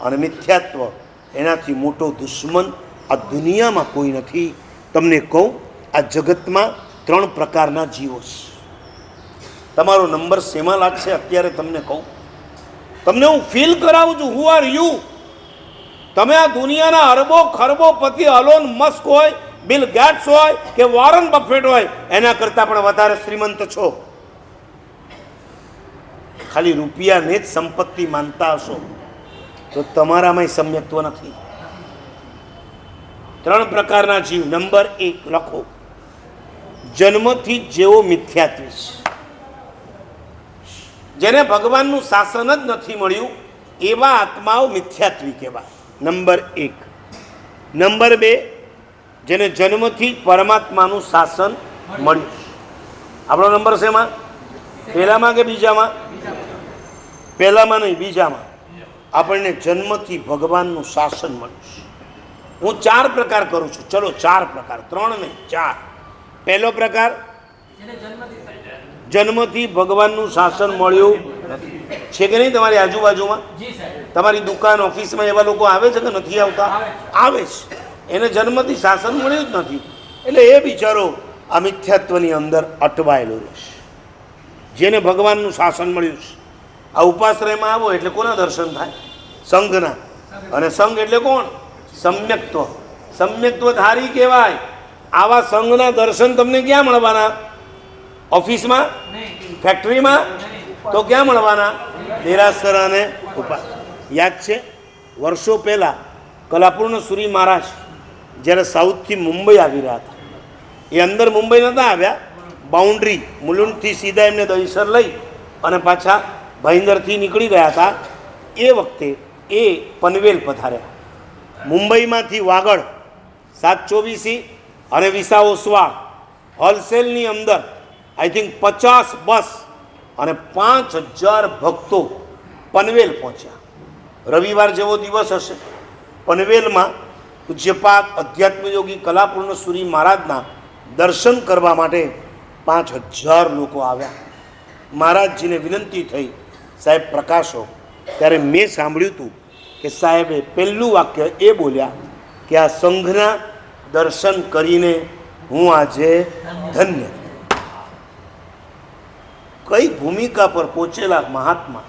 અને મિથ્યાત્વ એનાથી મોટો દુશ્મન આ દુનિયામાં કોઈ નથી. તમને કહું, આ જગતમાં 3 પ્રકારના જીવો છે. તમારો નંબર શેમાં લાગશે અત્યારે તમને કહું, તમને હું ફીલ કરાવું છું. Who are you? તમે આ દુનિયાના અરબો ખરબો પતિ અલોન મસ્ક હોય, બિલ ગેટ્સ હોય કે વોરન બફેટ હોય, એના કરતાં પણ વધારે શ્રીમંત છો. ખાલી રૂપિયાને જ સંપત્તિ માનતા હશો તો તમારામાં સમ્યક્ત્વ નથી. 3 પ્રકારના જીવ. નંબર 1 લખો, જન્મથી જેવો મિથ્યાત્વી છે, જેને ભગવાનનું શાસન જ નથી મળ્યું, એવા આત્માઓ મિથ્યાત્વી કહેવાય. નંબર 1. નંબર 2, જેને જન્મથી પરમાત્માનું શાસન મળ્યું. આપણો નંબર શેમાં? પહેલામાં કે બીજામાં? પહેલામાં નહીં, બીજામાં. આપણને જન્મથી ભગવાનનું શાસન મળ્યું છે. હું 4 પ્રકાર કરું છું. ચલો 4 પ્રકાર, 3 નહીં 4. પહેલો પ્રકાર, જન્મથી ભગવાનનું શાસન મળ્યું છે કે નહીં? તમારી આજુબાજુમાં, તમારી દુકાન ઓફિસમાં એવા લોકો આવે છે કે નથી આવતા? આવે છે. એને જન્મથી શાસન મળ્યું જ નથી, એટલે એ બિચારો આ મિથ્યાત્વની અંદર અટવાયેલો રહેશે. જેને ભગવાનનું શાસન મળ્યું છે, આ ઉપાશ્રયમાં આવો એટલે કોના દર્શન થાય? સંઘના. અને સંઘ એટલે કોણ? સમ્યક્ત્વ. સમ્યક્ત્વ ધારી કહેવાય. આવા સંઘના દર્શન તમને ક્યાં મળવાના? ઓફિસમાં? ફેક્ટરીમાં? તો ક્યાં મળવાના? દેરાસર અને ઉપાસ. યાદ છે, વર્ષો પહેલાં કલાપૂર્ણ સુરી મહારાજ જ્યારે સાઉથથી મુંબઈ આવી રહ્યા હતા, એ અંદર મુંબઈ નહોતા આવ્યા, બાઉન્ડ્રી મુલુંડથી સીધા એમને દહીસર લઈ અને પાછા ભાઈંદરથી નીકળી ગયા હતા. એ વખતે એ પનવેલ પધાર્યા. મુંબઈમાંથી વાગડ 724 અને વિસા ઓસવાળ હોલસેલની અંદર આઈ થિંક 50 બસ અને 5000 ભક્તો પનવેલ પહોંચ્યા. રવિવાર જેવો દિવસ હશે. પનવેલમાં પૂજ્યપાદ અધ્યાત્મયોગી કલાપૂર્ણ સુરી મહારાજના દર્શન કરવા માટે 5000 લોકો આવ્યા. મહારાજજીને વિનંતી થઈ, સાહેબ પ્રકાશો. ત્યારે મેં સાંભળ્યું હતું કે સાહેબે પહેલું વાક્ય એ બોલ્યા કે આ સંઘના દર્શન કરીને હું આજે ધન્ય. કઈ ભૂમિકા પર પહોંચેલા મહાત્મા!